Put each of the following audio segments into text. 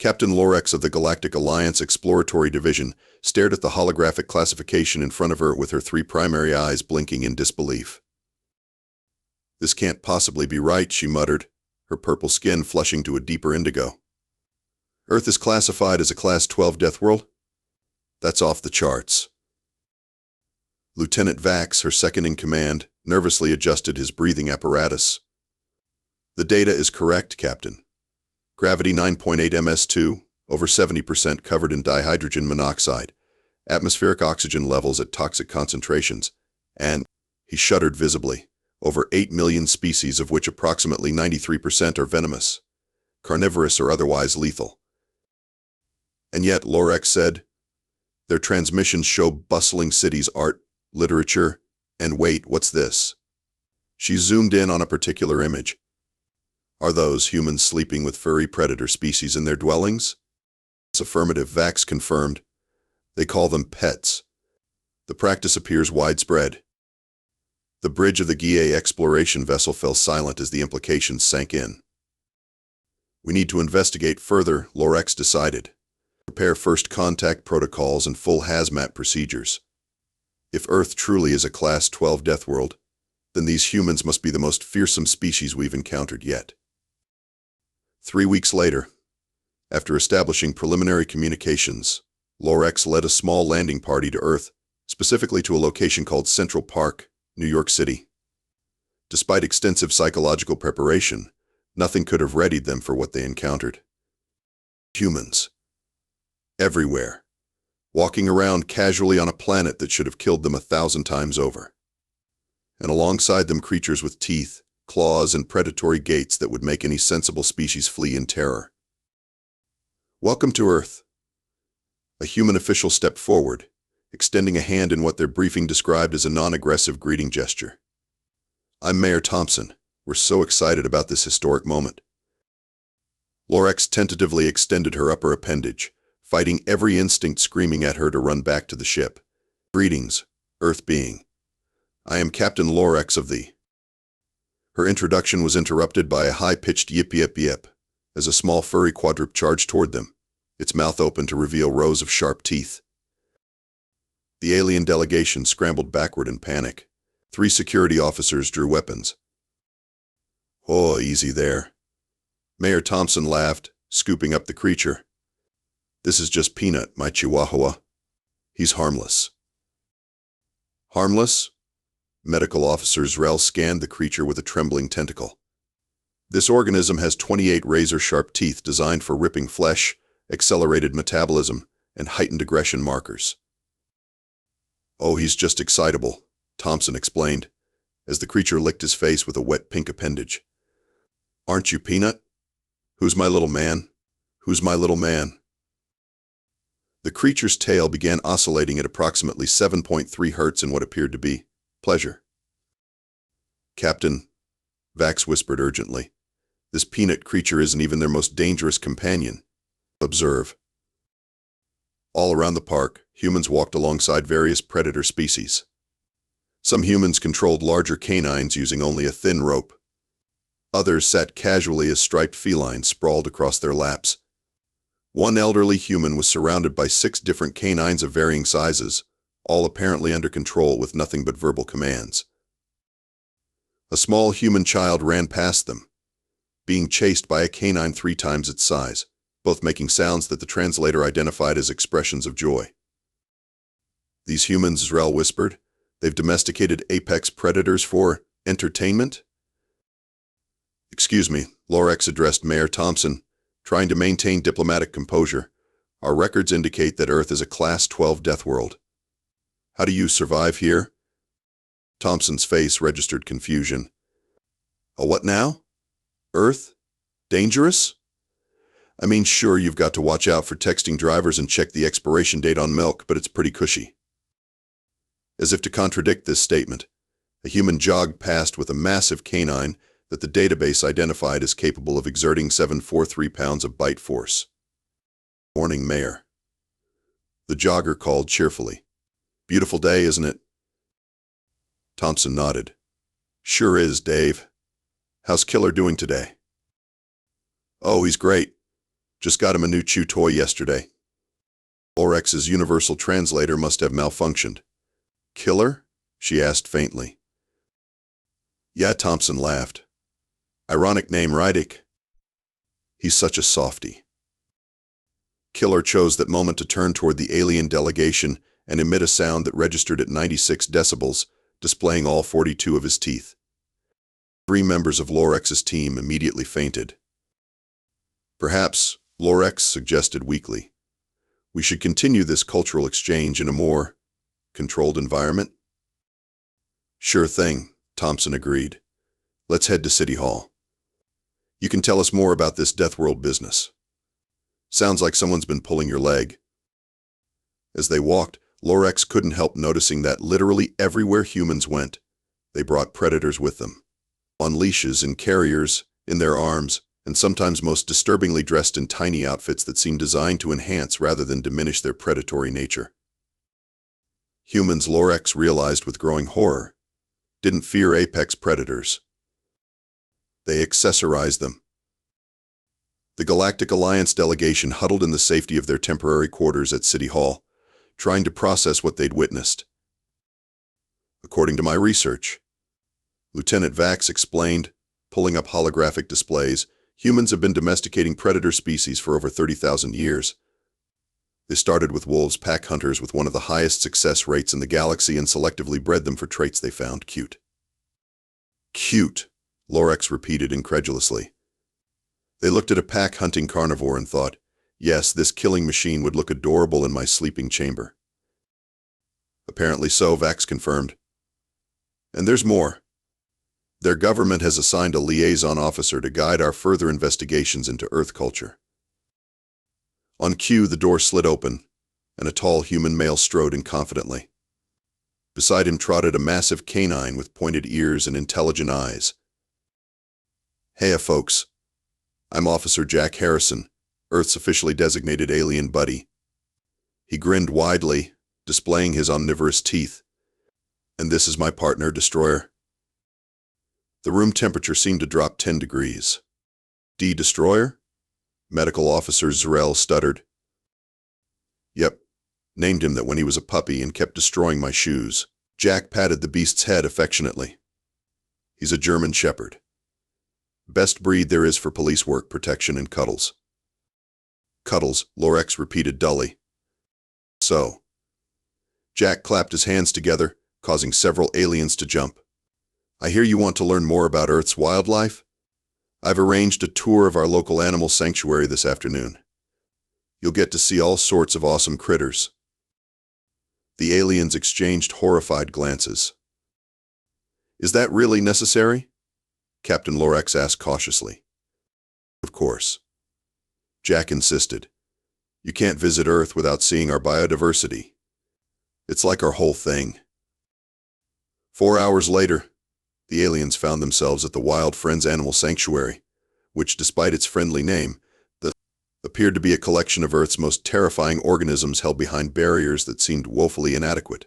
Captain Lorex of the Galactic Alliance Exploratory Division stared at the holographic classification in front of her with her three primary eyes blinking in disbelief. "This can't possibly be right," she muttered, her purple skin flushing to a deeper indigo. "Earth is classified as a Class 12 Deathworld? That's off the charts." Lieutenant Vax, her second-in-command, nervously adjusted his breathing apparatus. "The data is correct, Captain. Gravity 9.8 ms2, over 70% covered in dihydrogen monoxide, atmospheric oxygen levels at toxic concentrations, and," he shuddered visibly, "over 8 million species of which approximately 93% are venomous, carnivorous or otherwise lethal." "And yet," Lorex said, "their transmissions show bustling cities, art, literature, and wait, what's this?" She zoomed in on a particular image. "Are those humans sleeping with furry predator species in their dwellings?" Affirmative, Vax confirmed. "They call them pets. The practice appears widespread." The bridge of the GA exploration vessel fell silent as the implications sank in. "We need to investigate further," Lorex decided. "Prepare first contact protocols and full hazmat procedures. If Earth truly is a Class 12 Deathworld, then these humans must be the most fearsome species we've encountered yet." 3 weeks later, after establishing preliminary communications, Lorex led a small landing party to Earth, specifically to a location called Central Park, New York City. Despite extensive psychological preparation, nothing could have readied them for what they encountered. Humans. Everywhere. Walking around casually on a planet that should have killed them 1,000 times over. And alongside them creatures with teeth, claws, and predatory gaits that would make any sensible species flee in terror. "Welcome to Earth." A human official stepped forward, extending a hand in what their briefing described as a non-aggressive greeting gesture. "I'm Mayor Thompson. We're so excited about this historic moment." Lorex tentatively extended her upper appendage, fighting every instinct screaming at her to run back to the ship. "Greetings, Earth being. I am Captain Lorex of the—" Her introduction was interrupted by a high-pitched yip yip yip, as a small furry quadruped charged toward them, its mouth open to reveal rows of sharp teeth. The alien delegation scrambled backward in panic. 3 security officers drew weapons. "Oh, easy there." Mayor Thompson laughed, scooping up the creature. "This is just Peanut, my chihuahua. He's harmless." "Harmless?" Medical officer Zrel scanned the creature with a trembling tentacle. "This organism has 28 razor-sharp teeth designed for ripping flesh, accelerated metabolism, and heightened aggression markers." "Oh, he's just excitable," Thompson explained, as the creature licked his face with a wet pink appendage. "Aren't you Peanut? Who's my little man? Who's my little man?" The creature's tail began oscillating at approximately 7.3 Hz in what appeared to be pleasure. "Captain," Vax whispered urgently, "this Peanut creature isn't even their most dangerous companion. Observe." All around the park, humans walked alongside various predator species. Some humans controlled larger canines using only a thin rope. Others sat casually as striped felines sprawled across their laps. One elderly human was surrounded by 6 different canines of varying sizes, all apparently under control with nothing but verbal commands. A small human child ran past them, being chased by a canine 3 times its size, both making sounds that the translator identified as expressions of joy. "These humans," Zrel whispered, "they've domesticated apex predators for entertainment?" "Excuse me," Lorex addressed Mayor Thompson, trying to maintain diplomatic composure. "Our records indicate that Earth is a Class 12 Deathworld. How do you survive here?" Thompson's face registered confusion. "A what now? Earth? Dangerous? I mean, sure, you've got to watch out for texting drivers and check the expiration date on milk, but it's pretty cushy." As if to contradict this statement, a human jogged past with a massive canine that the database identified as capable of exerting 743 pounds of bite force. "Morning, Mayor." The jogger called cheerfully. "Beautiful day, isn't it?" Thompson nodded. "Sure is, Dave. How's Killer doing today?" "Oh, he's great. Just got him a new chew toy yesterday. Lorex's universal translator must have malfunctioned. Killer? She asked faintly. Yeah, Thompson laughed. Ironic name, right? He's such a softie. Killer chose that moment to turn toward the alien delegation and emit a sound that registered at 96 decibels, displaying all 42 of his teeth. 3 members of Lorex's team immediately fainted. Perhaps, Lorex suggested weakly, we should continue this cultural exchange in a more controlled environment? Sure thing, Thompson agreed. Let's head to City Hall. You can tell us more about this Deathworld business. Sounds like someone's been pulling your leg. As they walked, Lorex couldn't help noticing that literally everywhere humans went, they brought predators with them. On leashes, in carriers, in their arms, and sometimes most disturbingly dressed in tiny outfits that seemed designed to enhance rather than diminish their predatory nature. Humans, Lorex realized with growing horror, didn't fear apex predators. They accessorized them. The Galactic Alliance delegation huddled in the safety of their temporary quarters at City Hall, trying to process what they'd witnessed. According to my research, Lieutenant Vax explained, pulling up holographic displays, humans have been domesticating predator species for over 30,000 years. They started with wolves, pack hunters with one of the highest success rates in the galaxy, and selectively bred them for traits they found cute. Cute, Lorex repeated incredulously. They looked at a pack-hunting carnivore and thought, yes, this killing machine would look adorable in my sleeping chamber. Apparently so, Vax confirmed. And there's more. Their government has assigned a liaison officer to guide our further investigations into Earth culture. On cue, the door slid open, and a tall human male strode in confidently. Beside him trotted a massive canine with pointed ears and intelligent eyes. Heya, folks. I'm Officer Jack Harrison, Earth's officially designated alien buddy. He grinned widely, displaying his omnivorous teeth. And this is my partner, Destroyer. The room temperature seemed to drop 10 degrees. Destroyer? Medical Officer Zarel stuttered. Yep, named him that when he was a puppy and kept destroying my shoes. Jack patted the beast's head affectionately. He's a German Shepherd. Best breed there is for police work, protection, and cuddles. Cuddles, Lorex repeated dully. So. Jack clapped his hands together, causing several aliens to jump. I hear you want to learn more about Earth's wildlife? I've arranged a tour of our local animal sanctuary this afternoon. You'll get to see all sorts of awesome critters. The aliens exchanged horrified glances. Is that really necessary? Captain Lorex asked cautiously. Of course. Jack insisted. You can't visit Earth without seeing our biodiversity. It's like our whole thing. 4 hours later, the aliens found themselves at the Wild Friends Animal Sanctuary, which, despite its friendly name, appeared to be a collection of Earth's most terrifying organisms held behind barriers that seemed woefully inadequate.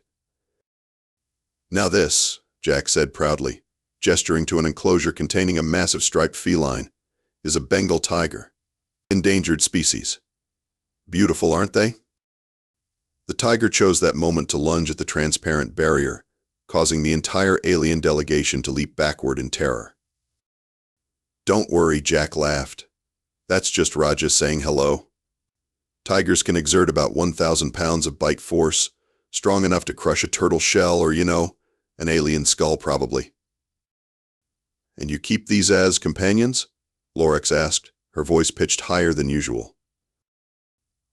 Now this, Jack said proudly, gesturing to an enclosure containing a massive striped feline, is a Bengal tiger. Endangered species. Beautiful, aren't they? The tiger chose that moment to lunge at the transparent barrier, causing the entire alien delegation to leap backward in terror. Don't worry, Jack laughed. That's just Raja saying hello. Tigers can exert about 1,000 pounds of bite force, strong enough to crush a turtle shell or, an alien skull probably. And you keep these as companions? Lorex asked, her voice pitched higher than usual.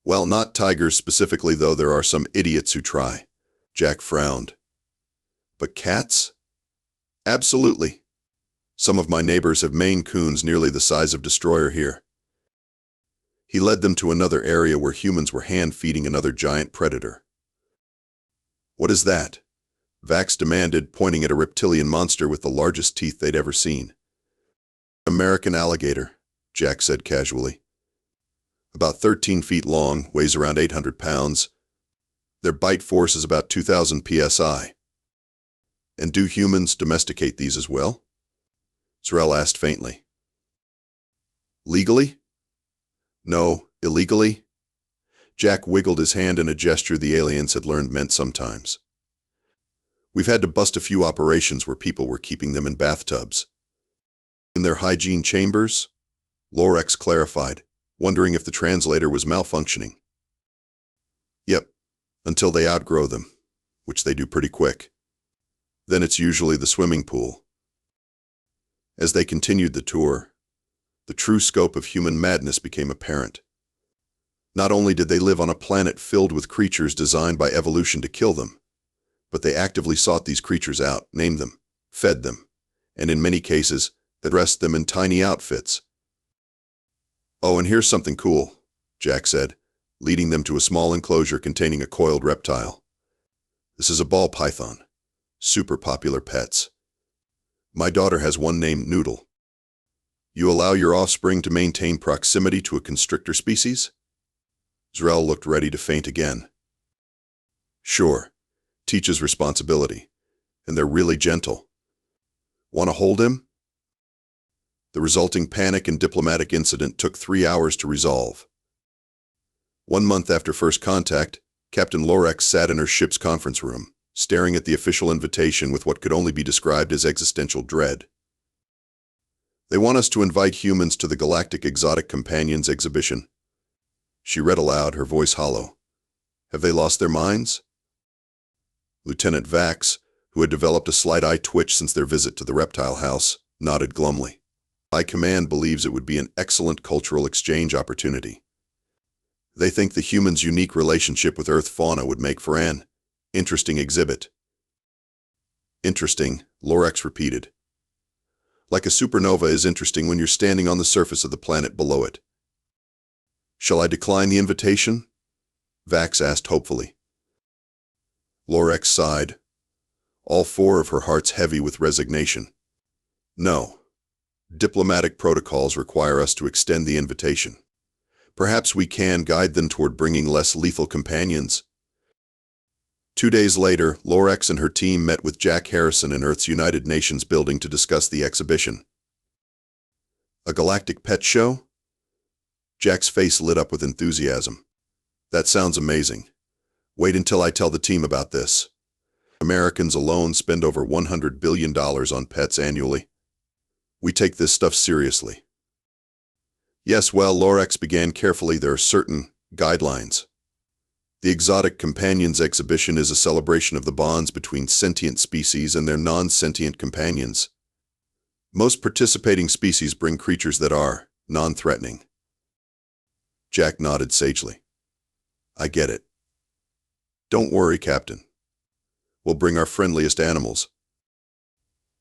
Well, not tigers specifically, though there are some idiots who try. Jack frowned. But cats? Absolutely. Some of my neighbors have Maine Coons nearly the size of Destroyer here. He led them to another area where humans were hand-feeding another giant predator. What is that? Vax demanded, pointing at a reptilian monster with the largest teeth they'd ever seen. American alligator, Jack said casually. About 13 feet long, weighs around 800 pounds. Their bite force is about 2,000 psi. And do humans domesticate these as well? Zarel asked faintly. Legally? No, Illegally? Jack wiggled his hand in a gesture the aliens had learned meant sometimes. We've had to bust a few operations where people were keeping them in bathtubs. In their hygiene chambers? Lorex clarified, wondering if the translator was malfunctioning. Yep, until they outgrow them, which they do pretty quick. Then it's usually the swimming pool. As they continued the tour, the true scope of human madness became apparent. Not only did they live on a planet filled with creatures designed by evolution to kill them, but they actively sought these creatures out, named them, fed them, and in many cases, they dressed them in tiny outfits. Oh, and here's something cool, Jack said, leading them to a small enclosure containing a coiled reptile. This is a ball python. Super popular pets. My daughter has one named Noodle. You allow your offspring to maintain proximity to a constrictor species? Zrel looked ready to faint again. Sure. Teaches responsibility. And they're really gentle. Want to hold him? The resulting panic and diplomatic incident took 3 hours to resolve. 1 month after first contact, Captain Lorex sat in her ship's conference room, staring at the official invitation with what could only be described as existential dread. They want us to invite humans to the Galactic Exotic Companions exhibition. She read aloud, her voice hollow. Have they lost their minds? Lieutenant Vax, who had developed a slight eye twitch since their visit to the reptile house, nodded glumly. High Command believes it would be an excellent cultural exchange opportunity. They think the humans' unique relationship with Earth fauna would make for an interesting exhibit. Interesting, Lorex repeated. Like a supernova is interesting when you're standing on the surface of the planet below it. Shall I decline the invitation? Vax asked hopefully. Lorex sighed, all 4 of her hearts heavy with resignation. No. Diplomatic protocols require us to extend the invitation. Perhaps we can guide them toward bringing less lethal companions. 2 days later, Lorex and her team met with Jack Harrison in Earth's United Nations building to discuss the exhibition. A galactic pet show? Jack's face lit up with enthusiasm. That sounds amazing. Wait until I tell the team about this. Americans alone spend over $100 billion on pets annually. We take this stuff seriously. Yes, well, Lorex began carefully. There are certain guidelines. The Exotic Companions exhibition is a celebration of the bonds between sentient species and their non-sentient companions. Most participating species bring creatures that are non-threatening. Jack nodded sagely. I get it. Don't worry, Captain. We'll bring our friendliest animals.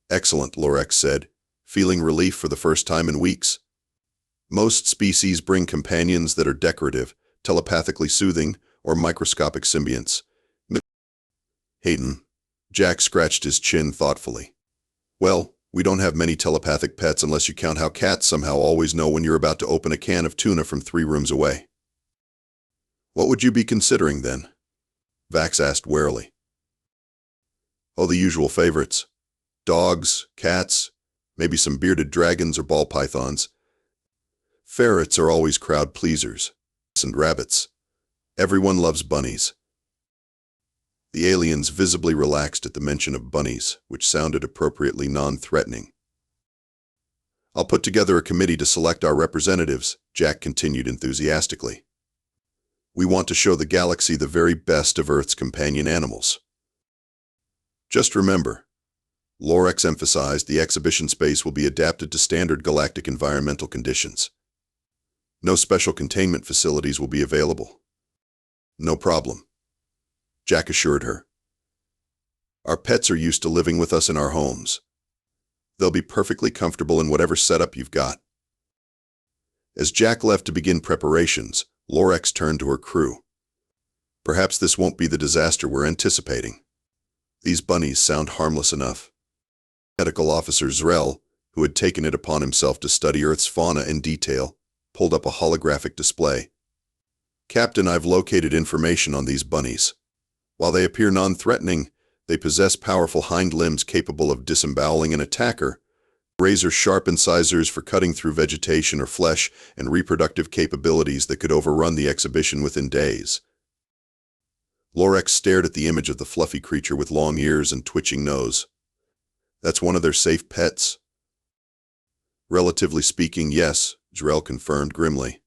Excellent, Lorex said, feeling relief for the first time in weeks. Most species bring companions that are decorative, telepathically soothing, or microscopic symbionts. Hayden. Jack scratched his chin thoughtfully. Well, we don't have many telepathic pets unless you count how cats somehow always know when you're about to open a can of tuna from 3 rooms away. What would you be considering then? Vax asked warily. Oh, the usual favorites. Dogs, cats, maybe some bearded dragons or ball pythons. Ferrets are always crowd pleasers. And rabbits. Everyone loves bunnies. The aliens visibly relaxed at the mention of bunnies, which sounded appropriately non-threatening. I'll put together a committee to select our representatives, Jack continued enthusiastically. We want to show the galaxy the very best of Earth's companion animals. Just remember, Lorex emphasized, the exhibition space will be adapted to standard galactic environmental conditions. No special containment facilities will be available. No problem, Jack assured her. Our pets are used to living with us in our homes. They'll be perfectly comfortable in whatever setup you've got. As Jack left to begin preparations, Lorex turned to her crew. Perhaps this won't be the disaster we're anticipating. These bunnies sound harmless enough. Medical Officer Zrel, who had taken it upon himself to study Earth's fauna in detail, pulled up a holographic display. Captain, I've located information on these bunnies. While they appear non-threatening, they possess powerful hind limbs capable of disemboweling an attacker. razor-sharp incisors for cutting through vegetation or flesh, and reproductive capabilities that could overrun the exhibition within days. Lorex stared at the image of the fluffy creature with long ears and twitching nose. That's one of their safe pets? Relatively speaking, yes, Jarrell confirmed grimly.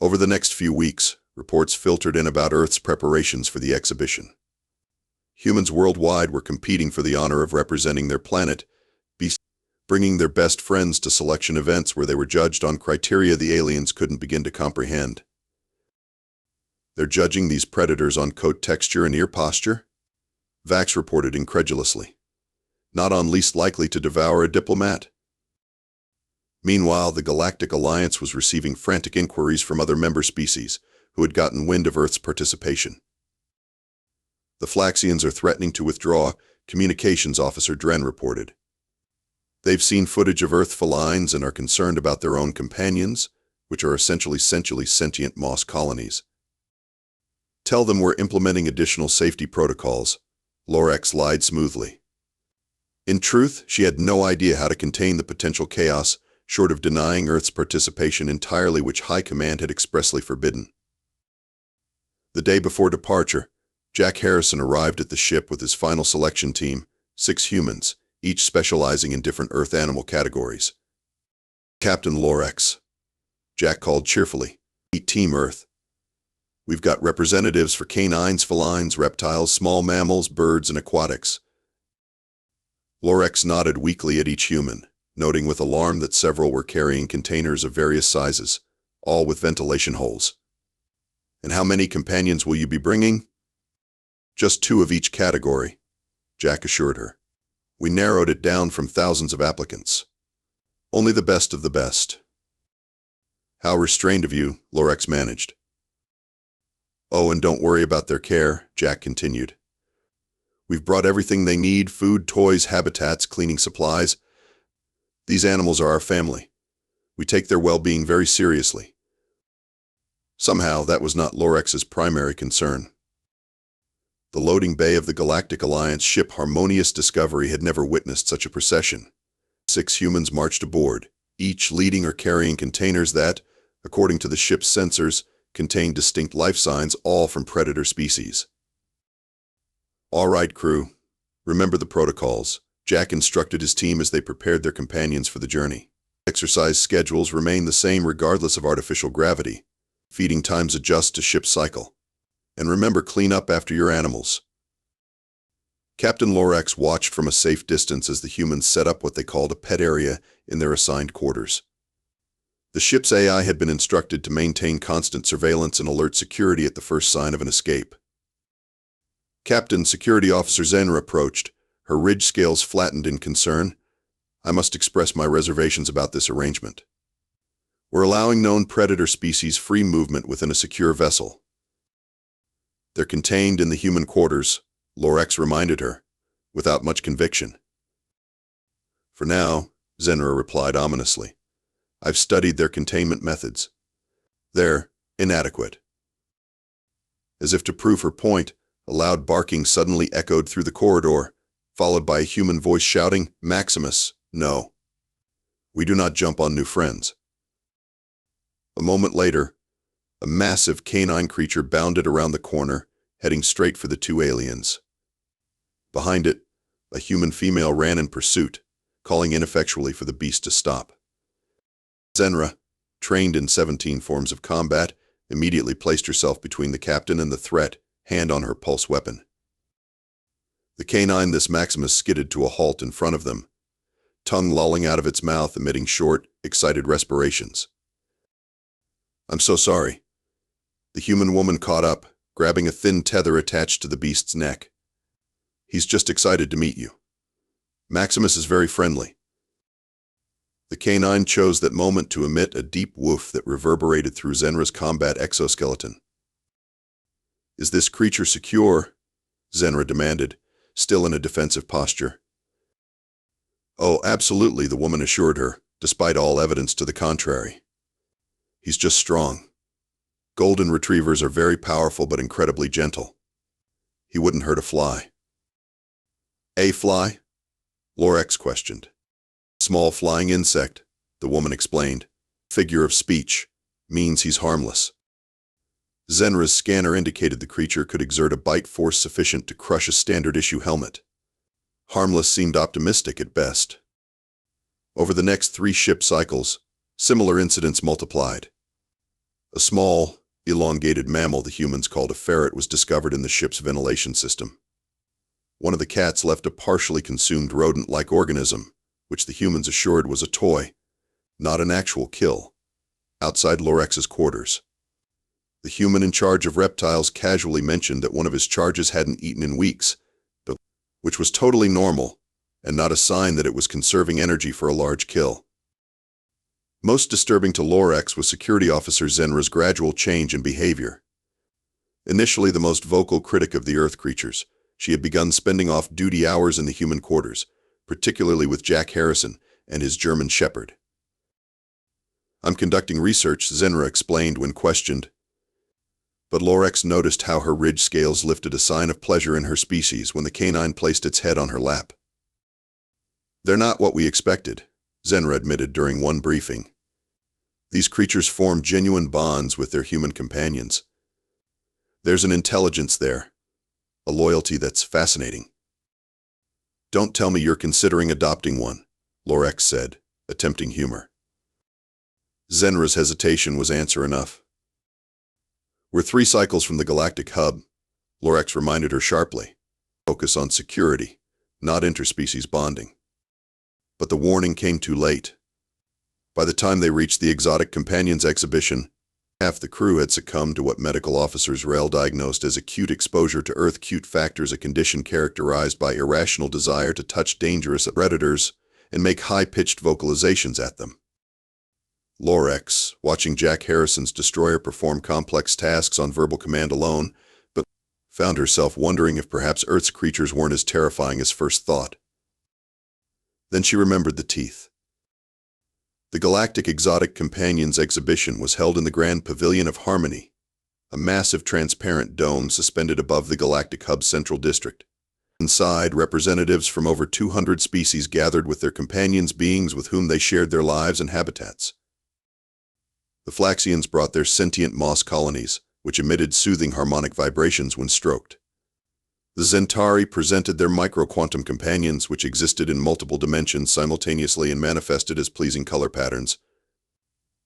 Over the next few weeks, reports filtered in about Earth's preparations for the exhibition. Humans worldwide were competing for the honor of representing their planet, bringing their best friends to selection events where they were judged on criteria the aliens couldn't begin to comprehend. They're judging these predators on coat texture and ear posture? Vax reported incredulously. Not on least likely to devour a diplomat. Meanwhile, the Galactic Alliance was receiving frantic inquiries from other member species who had gotten wind of Earth's participation. The Flaxians are threatening to withdraw, Communications Officer Dren reported. They've seen footage of Earth felines and are concerned about their own companions, which are essentially sentient moss colonies. Tell them we're implementing additional safety protocols, Lorex lied smoothly. In truth, she had no idea how to contain the potential chaos, short of denying Earth's participation entirely, which High Command had expressly forbidden. The day before departure, Jack Harrison arrived at the ship with his final selection team, 6 humans, each specializing in different Earth animal categories. Captain Lorex, Jack called cheerfully. Meet Team Earth. We've got representatives for canines, felines, reptiles, small mammals, birds, and aquatics. Lorex nodded weakly at each human, noting with alarm that several were carrying containers of various sizes, all with ventilation holes. And how many companions will you be bringing? Just 2 of each category, Jack assured her. We narrowed it down from thousands of applicants. Only the best of the best. How restrained of you, Lorex managed. Oh, and don't worry about their care, Jack continued. We've brought everything they need: food, toys, habitats, cleaning supplies. These animals are our family. We take their well-being very seriously. Somehow, that was not Lorex's primary concern. The loading bay of the Galactic Alliance ship Harmonious Discovery had never witnessed such a procession. 6 humans marched aboard, each leading or carrying containers that, according to the ship's sensors, contained distinct life signs, all from predator species. All right, crew. Remember the protocols, Jack instructed his team as they prepared their companions for the journey. Exercise schedules remain the same regardless of artificial gravity. Feeding times adjust to ship cycle. And remember, clean up after your animals. Captain Lorex watched from a safe distance as the humans set up what they called a pet area in their assigned quarters. The ship's AI had been instructed to maintain constant surveillance and alert security at the first sign of an escape. Captain Security Officer Zenra approached, her ridge scales flattened in concern. I must express my reservations about this arrangement. We're allowing known predator species free movement within a secure vessel. They're contained in the human quarters, Lorex reminded her, without much conviction. For now, Zenra replied ominously. I've studied their containment methods. They're inadequate. As if to prove her point, a loud barking suddenly echoed through the corridor, followed by a human voice shouting, Maximus, no. We do not jump on new friends. A moment later, a massive canine creature bounded around the corner, heading straight for the 2 aliens. Behind it, a human female ran in pursuit, calling ineffectually for the beast to stop. Zenra, trained in 17 forms of combat, immediately placed herself between the captain and the threat, hand on her pulse weapon. The canine, this Maximus, skidded to a halt in front of them, tongue lolling out of its mouth, emitting short, excited respirations. I'm so sorry. The human woman caught up, grabbing a thin tether attached to the beast's neck. He's just excited to meet you. Maximus is very friendly. The canine chose that moment to emit a deep woof that reverberated through Zenra's combat exoskeleton. Is this creature secure? Zenra demanded, still in a defensive posture. Oh, absolutely, the woman assured her, despite all evidence to the contrary. He's just strong. Golden retrievers are very powerful but incredibly gentle. He wouldn't hurt a fly. A fly? Lorex questioned. Small flying insect, the woman explained. Figure of speech. Means he's harmless. Zenra's scanner indicated the creature could exert a bite force sufficient to crush a standard-issue helmet. Harmless seemed optimistic at best. Over the next 3 ship cycles, similar incidents multiplied. A small, elongated mammal the humans called a ferret was discovered in the ship's ventilation system. One of the cats left a partially consumed rodent-like organism, which the humans assured was a toy, not an actual kill, outside Lorex's quarters. The human in charge of reptiles casually mentioned that one of his charges hadn't eaten in weeks, which was totally normal, and not a sign that it was conserving energy for a large kill. Most disturbing to Lorex was Security Officer Zenra's gradual change in behavior. Initially the most vocal critic of the Earth creatures, she had begun spending off-duty hours in the human quarters, particularly with Jack Harrison and his German Shepherd. "I'm conducting research," Zenra explained when questioned. But Lorex noticed how her ridge scales lifted, a sign of pleasure in her species, when the canine placed its head on her lap. "They're not what we expected," Zenra admitted during one briefing. "These creatures form genuine bonds with their human companions. There's an intelligence there, a loyalty that's fascinating." "Don't tell me you're considering adopting one," Lorex said, attempting humor. Zenra's hesitation was answer enough. "We're 3 cycles from the galactic hub," Lorex reminded her sharply. "Focus on security, not interspecies bonding." But the warning came too late. By the time they reached the Exotic Companions exhibition, half the crew had succumbed to what medical officers Rel diagnosed as acute exposure to Earth cute factors, a condition characterized by irrational desire to touch dangerous predators and make high-pitched vocalizations at them. Lorex, watching Jack Harrison's destroyer perform complex tasks on verbal command alone, but found herself wondering if perhaps Earth's creatures weren't as terrifying as first thought. Then she remembered the teeth. The Galactic Exotic Companions exhibition was held in the Grand Pavilion of Harmony, a massive transparent dome suspended above the Galactic Hub's central district. Inside, representatives from over 200 species gathered with their companions, beings with whom they shared their lives and habitats. The Flaxians brought their sentient moss colonies, which emitted soothing harmonic vibrations when stroked. The Zentari presented their micro-quantum companions, which existed in multiple dimensions simultaneously and manifested as pleasing color patterns.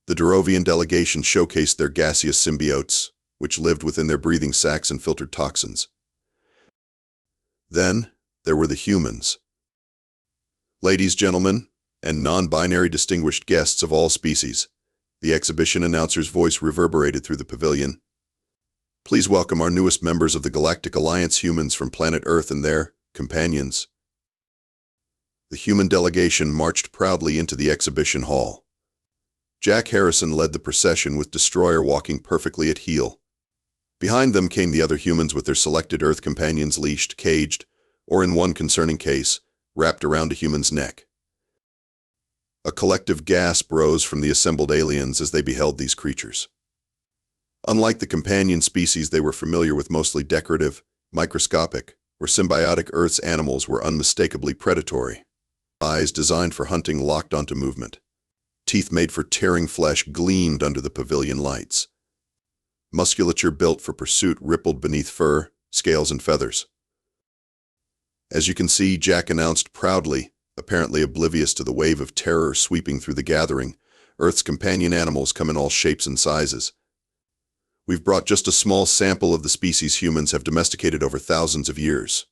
The Durovian delegation showcased their gaseous symbiotes, which lived within their breathing sacs and filtered toxins. Then, there were the humans. "Ladies, gentlemen, and non-binary distinguished guests of all species," the exhibition announcer's voice reverberated through the pavilion. "Please welcome our newest members of the Galactic Alliance, humans from planet Earth and their companions." The human delegation marched proudly into the exhibition hall. Jack Harrison led the procession, with Destroyer walking perfectly at heel. Behind them came the other humans with their selected Earth companions leashed, caged, or in one concerning case, wrapped around a human's neck. A collective gasp rose from the assembled aliens as they beheld these creatures. Unlike the companion species they were familiar with, mostly decorative, microscopic, or symbiotic, Earth's animals were unmistakably predatory. Eyes designed for hunting locked onto movement. Teeth made for tearing flesh gleamed under the pavilion lights. Musculature built for pursuit rippled beneath fur, scales, and feathers. "As you can see," Jack announced proudly, apparently oblivious to the wave of terror sweeping through the gathering, "Earth's companion animals come in all shapes and sizes. We've brought just a small sample of the species humans have domesticated over thousands of years."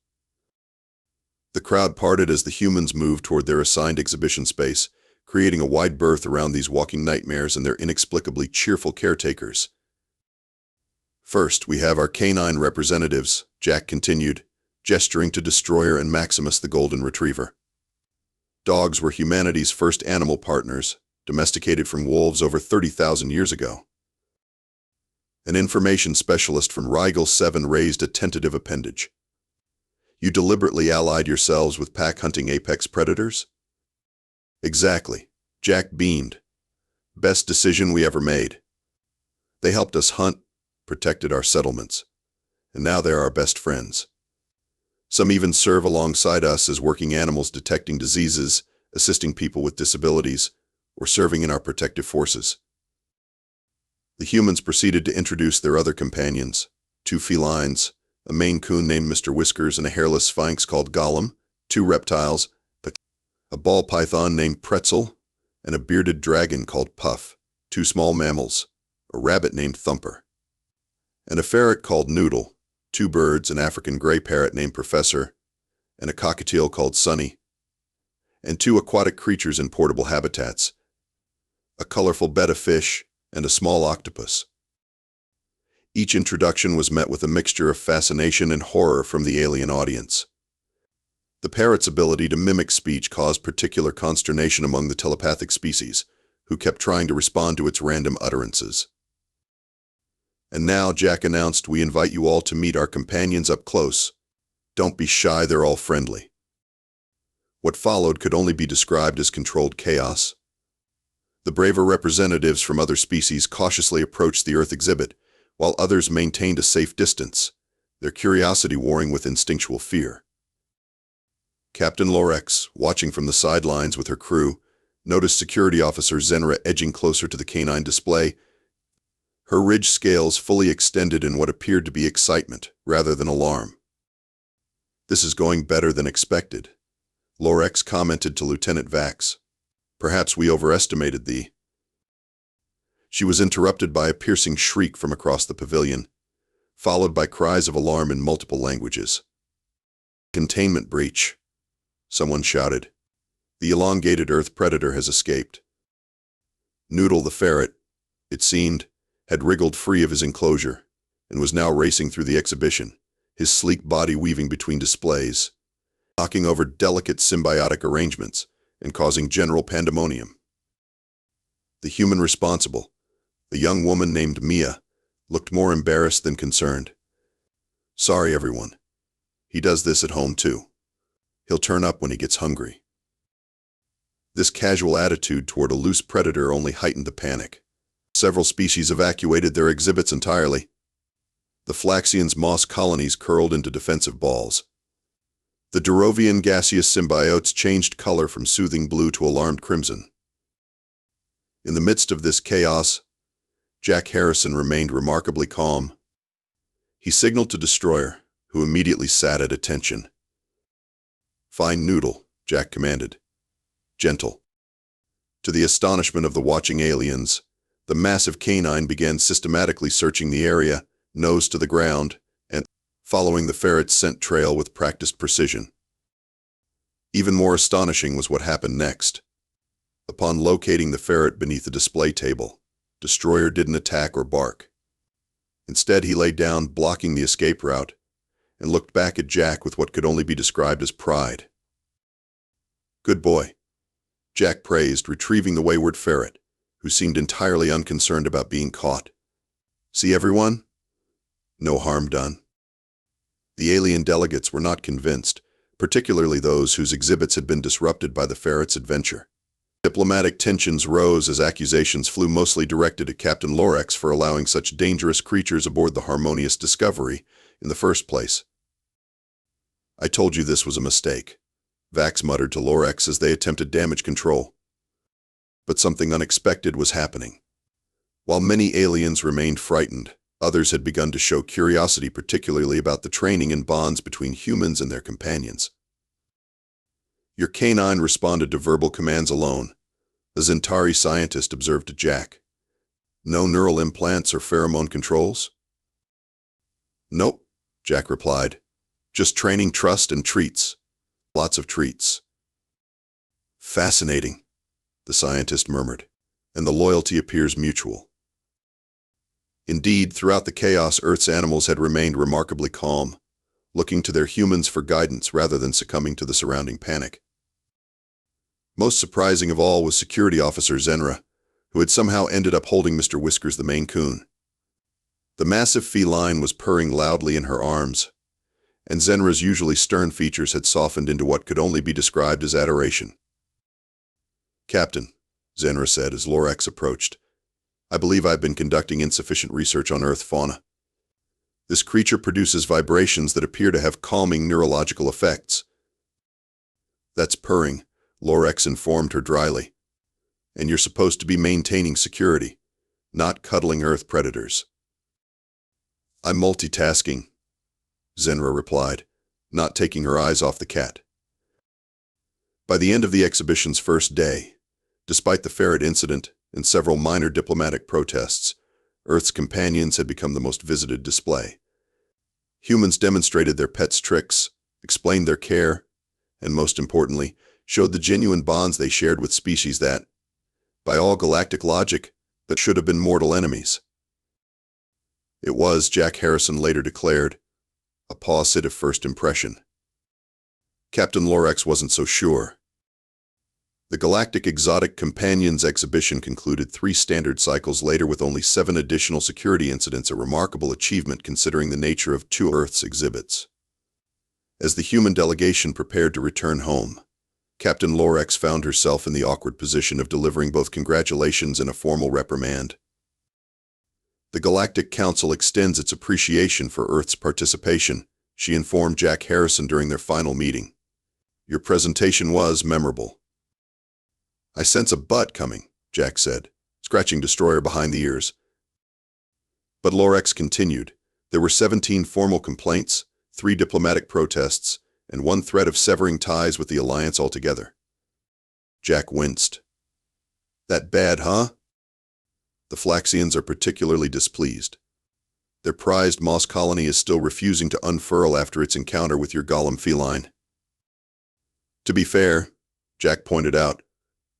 The crowd parted as the humans moved toward their assigned exhibition space, creating a wide berth around these walking nightmares and their inexplicably cheerful caretakers. "First, we have our canine representatives," Jack continued, gesturing to Destroyer and Maximus the Golden Retriever. Dogs were humanity's first animal partners, domesticated from wolves over 30,000 years ago. An information specialist from Rigel 7 raised a tentative appendage. "You deliberately allied yourselves with pack-hunting apex predators?" "Exactly," Jack beamed. "Best decision we ever made. They helped us hunt, protected our settlements, and now they're our best friends. Some even serve alongside us as working animals detecting diseases, assisting people with disabilities, or serving in our protective forces. The humans proceeded to introduce their other companions, 2 felines, a Maine Coon named Mr. Whiskers and a hairless sphinx called Gollum, 2 reptiles, a ball python named Pretzel, and a bearded dragon called Puff, 2 small mammals, a rabbit named Thumper, and a ferret called Noodle, 2 birds, an African gray parrot named Professor, and a cockatiel called Sunny, and 2 aquatic creatures in portable habitats, a colorful betta fish and a small octopus. Each introduction was met with a mixture of fascination and horror from the alien audience. The parrot's ability to mimic speech caused particular consternation among the telepathic species, who kept trying to respond to its random utterances. And now, Jack announced, we invite you all to meet our companions up close. Don't be shy, they're all friendly. What followed could only be described as controlled chaos. The braver representatives from other species cautiously approached the Earth exhibit, while others maintained a safe distance, their curiosity warring with instinctual fear. Captain Lorex, watching from the sidelines with her crew, noticed Security Officer Zenra edging closer to the canine display, her ridged scales fully extended in what appeared to be excitement rather than alarm. "This is going better than expected," Lorex commented to Lieutenant Vax. "Perhaps we overestimated the—" She was interrupted by a piercing shriek from across the pavilion, followed by cries of alarm in multiple languages. "Containment breach," someone shouted. "The elongated Earth predator has escaped." Noodle the ferret, it seemed, had wriggled free of his enclosure and was now racing through the exhibition, his sleek body weaving between displays, knocking over delicate symbiotic arrangements and causing general pandemonium. The human responsible, a young woman named Mia, looked more embarrassed than concerned. "Sorry, everyone. He does this at home, too. He'll turn up when he gets hungry." This casual attitude toward a loose predator only heightened the panic. Several species evacuated their exhibits entirely. The Flaxian's moss colonies curled into defensive balls. The Durovian gaseous symbiotes changed color from soothing blue to alarmed crimson. In the midst of this chaos, Jack Harrison remained remarkably calm. He signaled to Destroyer, who immediately sat at attention. "Fine Noodle," Jack commanded. "Gentle." To the astonishment of the watching aliens, the massive canine began systematically searching the area, nose to the ground, and following the ferret's scent trail with practiced precision. Even more astonishing was what happened next. Upon locating the ferret beneath the display table, Destroyer didn't attack or bark. Instead, he lay down, blocking the escape route, and looked back at Jack with what could only be described as pride. "Good boy," Jack praised, retrieving the wayward ferret, who seemed entirely unconcerned about being caught. "See, everyone? No harm done." The alien delegates were not convinced, particularly those whose exhibits had been disrupted by the ferret's adventure. Diplomatic tensions rose as accusations flew, mostly directed at Captain Lorex for allowing such dangerous creatures aboard the Harmonious Discovery in the first place. "I told you this was a mistake," Vax muttered to Lorex as they attempted damage control. But something unexpected was happening. While many aliens remained frightened, others had begun to show curiosity, particularly about the training and bonds between humans and their companions. "Your canine responded to verbal commands alone," a Zentari scientist observed to Jack. "No neural implants or pheromone controls?" "Nope," Jack replied. "Just training, trust, and treats. Lots of treats." "Fascinating," the scientist murmured, "and the loyalty appears mutual." Indeed, throughout the chaos, Earth's animals had remained remarkably calm, looking to their humans for guidance rather than succumbing to the surrounding panic. Most surprising of all was Security Officer Zenra, who had somehow ended up holding Mr. Whiskers the Maine Coon. The massive feline was purring loudly in her arms, and Zenra's usually stern features had softened into what could only be described as adoration. "Captain," Zenra said as Lorex approached, "I believe I've been conducting insufficient research on Earth fauna. This creature produces vibrations that appear to have calming neurological effects." "That's purring," Lorex informed her dryly. And you're supposed to be maintaining security, not cuddling Earth predators. I'm multitasking, Zenra replied, not taking her eyes off the cat. By the end of the exhibition's first day, despite the ferret incident and several minor diplomatic protests, Earth's companions had become the most visited display. Humans demonstrated their pets' tricks, explained their care, and most importantly, showed the genuine bonds they shared with species that, by all galactic logic, that should have been mortal enemies. It was, Jack Harrison later declared, a positive first impression. Captain Lorex wasn't so sure. The Galactic Exotic Companions exhibition concluded 3 standard cycles later with only 7 additional security incidents, a remarkable achievement considering the nature of 2 Earth's exhibits. As the human delegation prepared to return home, Captain Lorex found herself in the awkward position of delivering both congratulations and a formal reprimand. The Galactic Council extends its appreciation for Earth's participation, she informed Jack Harrison during their final meeting. Your presentation was memorable. I sense a but coming, Jack said, scratching Destroyer behind the ears. But Lorex continued. There were 17 formal complaints, 3 diplomatic protests, and 1 threat of severing ties with the Alliance altogether. Jack winced. That bad, huh? The Flaxians are particularly displeased. Their prized moss colony is still refusing to unfurl after its encounter with your golem feline. To be fair, Jack pointed out,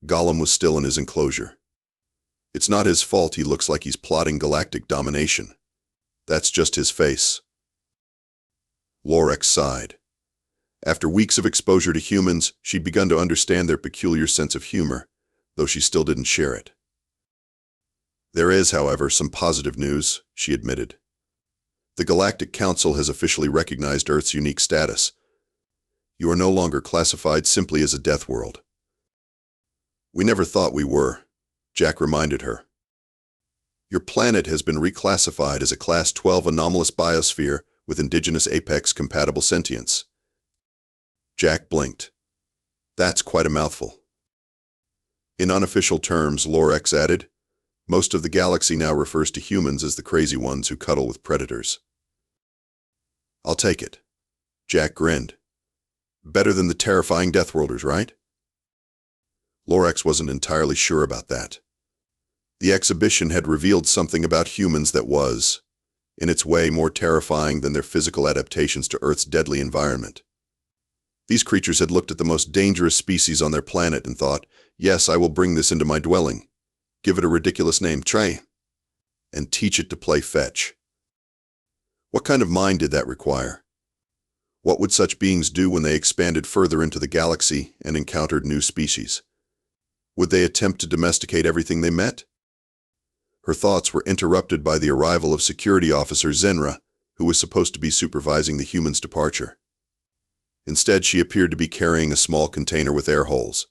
Gollum was still in his enclosure. It's not his fault he looks like he's plotting galactic domination. That's just his face. Lorex sighed. After weeks of exposure to humans, she'd begun to understand their peculiar sense of humor, though she still didn't share it. There is, however, some positive news, she admitted. The Galactic Council has officially recognized Earth's unique status. You are no longer classified simply as a death world. We never thought we were, Jack reminded her. Your planet has been reclassified as a Class 12 anomalous biosphere with indigenous apex-compatible sentience. Jack blinked. That's quite a mouthful. In unofficial terms, Lorex added, most of the galaxy now refers to humans as the crazy ones who cuddle with predators. I'll take it. Jack grinned. Better than the terrifying Deathworlders, right? Lorex wasn't entirely sure about that. The exhibition had revealed something about humans that was, in its way, more terrifying than their physical adaptations to Earth's deadly environment. These creatures had looked at the most dangerous species on their planet and thought, yes, I will bring this into my dwelling. Give it a ridiculous name, Trey, and teach it to play fetch. What kind of mind did that require? What would such beings do when they expanded further into the galaxy and encountered new species? Would they attempt to domesticate everything they met? Her thoughts were interrupted by the arrival of Security Officer Zenra, who was supposed to be supervising the humans' departure. Instead, she appeared to be carrying a small container with air holes.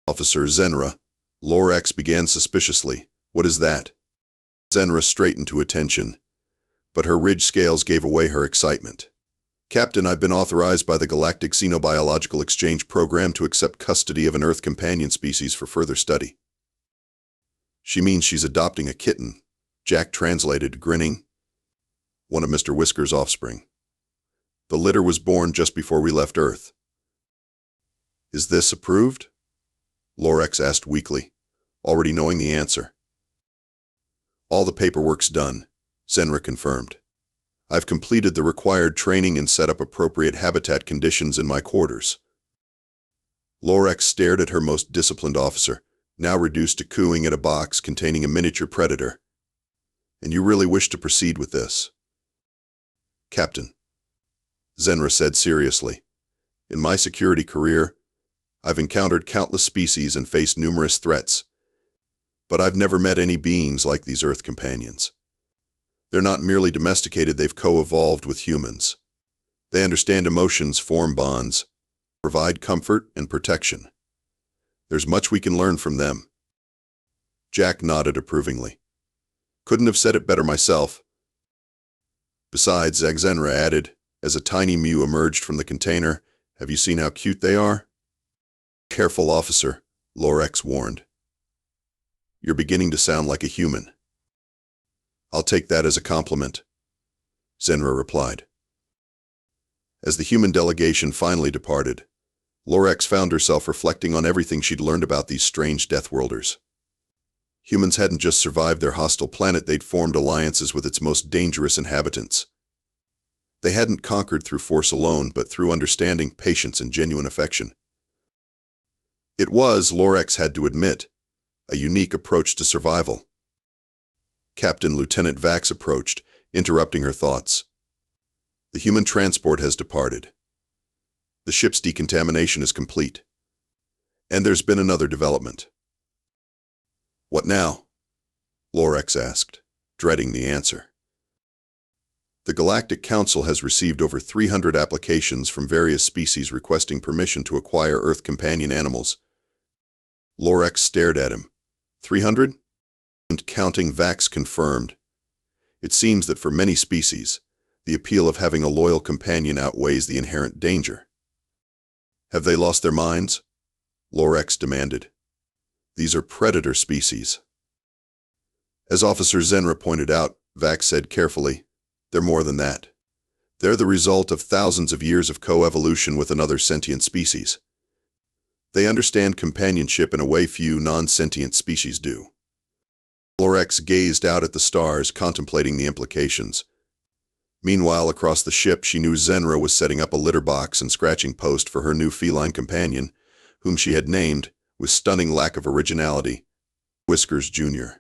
Officer Zenra, Lorex began suspiciously. What is that? Zenra straightened to attention, but her ridge scales gave away her excitement. Captain, I've been authorized by the Galactic Xenobiological Exchange Program to accept custody of an Earth companion species for further study. She means she's adopting a kitten, Jack translated, grinning. One of Mr. Whisker's offspring. The litter was born just before we left Earth. Is this approved? Lorex asked weakly, already knowing the answer. All the paperwork's done, Zenra confirmed. I've completed the required training and set up appropriate habitat conditions in my quarters. Lorex stared at her most disciplined officer, now reduced to cooing at a box containing a miniature predator. And you really wish to proceed with this? Captain, Zenra said seriously, in my security career, I've encountered countless species and faced numerous threats, but I've never met any beings like these Earth companions. They're not merely domesticated, they've co-evolved with humans. They understand emotions, form bonds, provide comfort and protection. There's much we can learn from them. Jack nodded approvingly. Couldn't have said it better myself. Besides, Zenra added, as a tiny mew emerged from the container, have you seen how cute they are? Careful, officer, Lorex warned. You're beginning to sound like a human. I'll take that as a compliment, Zenra replied. As the human delegation finally departed, Lorex found herself reflecting on everything she'd learned about these strange Deathworlders. Humans hadn't just survived their hostile planet, they'd formed alliances with its most dangerous inhabitants. They hadn't conquered through force alone, but through understanding, patience, and genuine affection. It was, Lorex had to admit, a unique approach to survival. Captain Lieutenant Vax approached, interrupting her thoughts. The human transport has departed. The ship's decontamination is complete. And there's been another development. What now? Lorex asked, dreading the answer. The Galactic Council has received over 300 applications from various species requesting permission to acquire Earth companion animals. Lorex stared at him. 300? And counting, Vax confirmed. It seems that for many species, the appeal of having a loyal companion outweighs the inherent danger. Have they lost their minds? Lorex demanded. These are predator species. As Officer Zenra pointed out, Vax said carefully, they're more than that. They're the result of thousands of years of coevolution with another sentient species. They understand companionship in a way few non-sentient species do. Lorex gazed out at the stars, contemplating the implications. Meanwhile, across the ship, she knew Zenra was setting up a litter box and scratching post for her new feline companion, whom she had named, with stunning lack of originality, Whiskers Jr.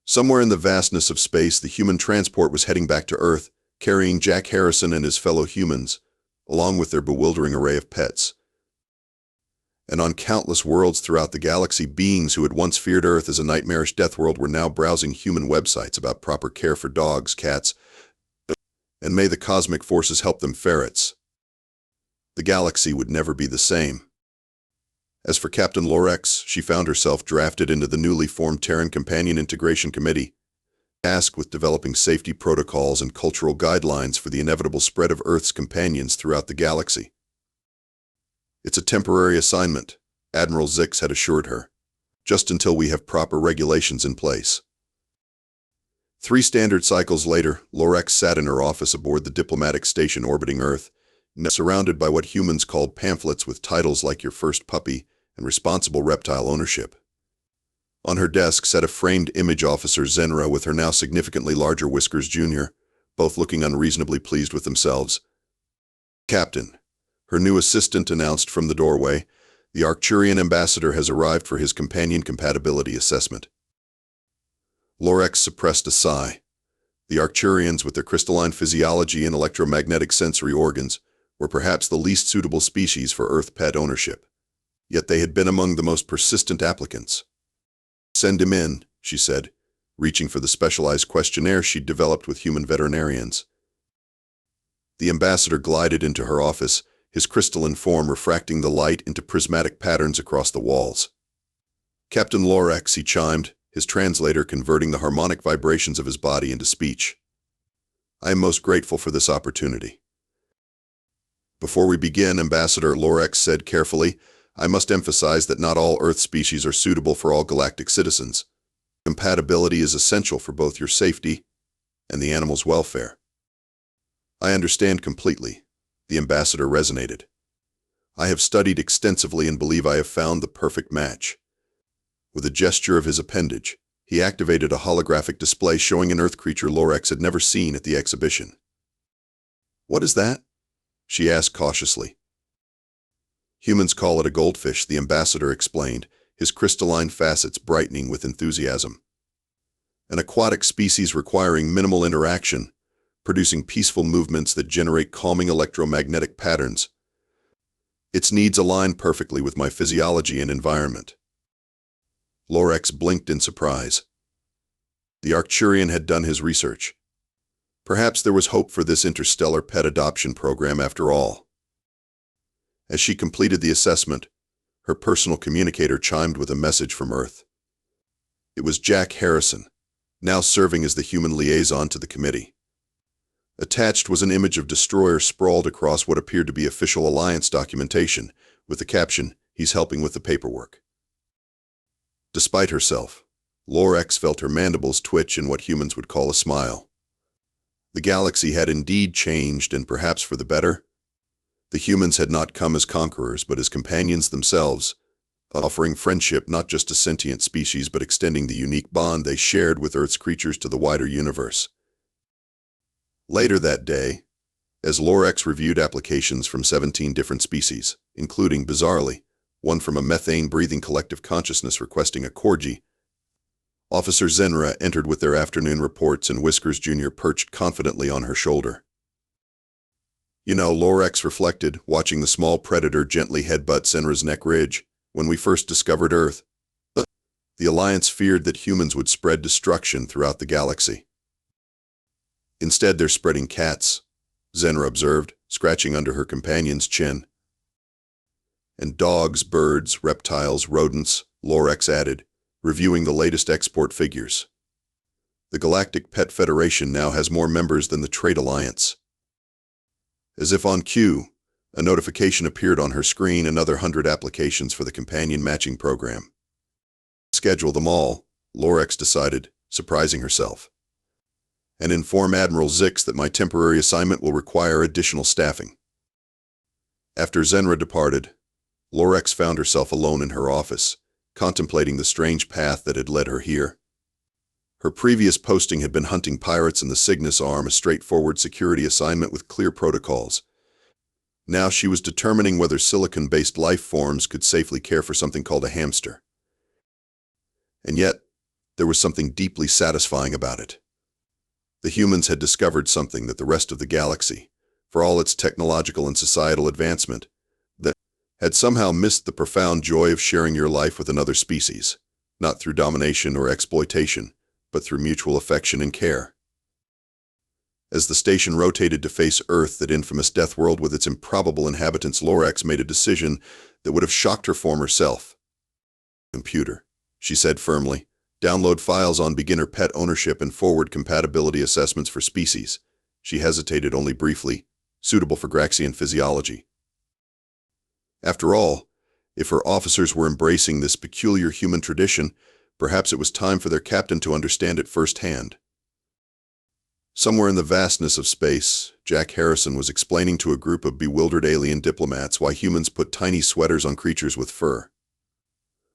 Somewhere in the vastness of space, the human transport was heading back to Earth, carrying Jack Harrison and his fellow humans, along with their bewildering array of pets. And on countless worlds throughout the galaxy, beings who had once feared Earth as a nightmarish death world were now browsing human websites about proper care for dogs, cats, and may the cosmic forces help them, ferrets. The galaxy would never be the same. As for Captain Lorex, she found herself drafted into the newly formed Terran Companion Integration Committee, tasked with developing safety protocols and cultural guidelines for the inevitable spread of Earth's companions throughout the galaxy. It's a temporary assignment, Admiral Zix had assured her, just until we have proper regulations in place. 3 standard cycles later, Lorex sat in her office aboard the diplomatic station orbiting Earth, surrounded by what humans called pamphlets with titles like Your First Puppy and Responsible Reptile Ownership. On her desk sat a framed image Officer Zenra with her now significantly larger Whiskers Jr., both looking unreasonably pleased with themselves. Captain, her new assistant announced from the doorway, the Arcturian ambassador has arrived for his companion compatibility assessment. Lorex suppressed a sigh. The Arcturians, with their crystalline physiology and electromagnetic sensory organs, were perhaps the least suitable species for Earth pet ownership. Yet they had been among the most persistent applicants. Send him in, she said, reaching for the specialized questionnaire she'd developed with human veterinarians. The ambassador glided into her office, his crystalline form refracting the light into prismatic patterns across the walls. Captain Lorex, he chimed, his translator converting the harmonic vibrations of his body into speech. I am most grateful for this opportunity. Before we begin, Ambassador, Lorex said carefully, I must emphasize that not all Earth species are suitable for all galactic citizens. Compatibility is essential for both your safety and the animal's welfare. I understand completely, the ambassador resonated. I have studied extensively and believe I have found the perfect match. With a gesture of his appendage, he activated a holographic display showing an Earth creature Lorex had never seen at the exhibition. What is that? She asked cautiously. Humans call it a goldfish, the ambassador explained, his crystalline facets brightening with enthusiasm. An aquatic species requiring minimal interaction, producing peaceful movements that generate calming electromagnetic patterns. Its needs align perfectly with my physiology and environment. Lorex blinked in surprise. The Arcturian had done his research. Perhaps there was hope for this interstellar pet adoption program after all. As she completed the assessment, her personal communicator chimed with a message from Earth. It was Jack Harrison, now serving as the human liaison to the committee. Attached was an image of Destroyer sprawled across what appeared to be official Alliance documentation, with the caption, "He's helping with the paperwork." Despite herself, Lorex felt her mandibles twitch in what humans would call a smile. The galaxy had indeed changed, and perhaps for the better. The humans had not come as conquerors, but as companions themselves, offering friendship not just to sentient species, but extending the unique bond they shared with Earth's creatures to the wider universe. Later that day, as Lorex reviewed applications from 17 different species, including, bizarrely, one from a methane-breathing collective consciousness requesting a corgi, Officer Zenra entered with their afternoon reports, and Whiskers Jr. perched confidently on her shoulder. "You know," Lorex reflected, watching the small predator gently headbutt Zenra's neck ridge, "when we first discovered Earth, the Alliance feared that humans would spread destruction throughout the galaxy. Instead, they're spreading cats," Zenra observed, scratching under her companion's chin. "And dogs, birds, reptiles, rodents," Lorex added, reviewing the latest export figures. "The Galactic Pet Federation now has more members than the Trade Alliance." As if on cue, a notification appeared on her screen: another 100 applications for the companion matching program. "Schedule them all," Lorex decided, surprising herself. "And inform Admiral Zix that my temporary assignment will require additional staffing." After Zenra departed, Lorex found herself alone in her office, contemplating the strange path that had led her here. Her previous posting had been hunting pirates in the Cygnus Arm, a straightforward security assignment with clear protocols. Now she was determining whether silicon-based life forms could safely care for something called a hamster. And yet, there was something deeply satisfying about it. The humans had discovered something that the rest of the galaxy, for all its technological and societal advancement, had somehow missed: the profound joy of sharing your life with another species, not through domination or exploitation, but through mutual affection and care. As the station rotated to face Earth, that infamous Deathworld with its improbable inhabitants, Lorex made a decision that would have shocked her former self. "Computer," she said firmly, "download files on beginner pet ownership and forward compatibility assessments for species." She hesitated only briefly, "suitable for Graxian physiology." After all, if her officers were embracing this peculiar human tradition, perhaps it was time for their captain to understand it firsthand. Somewhere in the vastness of space, Jack Harrison was explaining to a group of bewildered alien diplomats why humans put tiny sweaters on creatures with fur.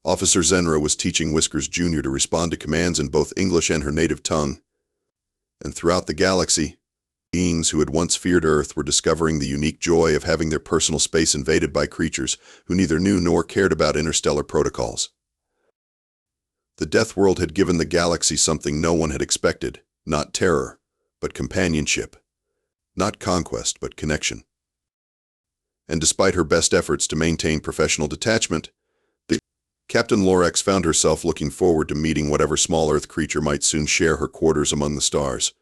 Officer Zenra was teaching Whiskers Jr. to respond to commands in both English and her native tongue. And throughout the galaxy, beings who had once feared Earth were discovering the unique joy of having their personal space invaded by creatures who neither knew nor cared about interstellar protocols. The Deathworld had given the galaxy something no one had expected: not terror, but companionship; not conquest, but connection. And despite her best efforts to maintain professional detachment, Captain Lorex found herself looking forward to meeting whatever small Earth creature might soon share her quarters among the stars.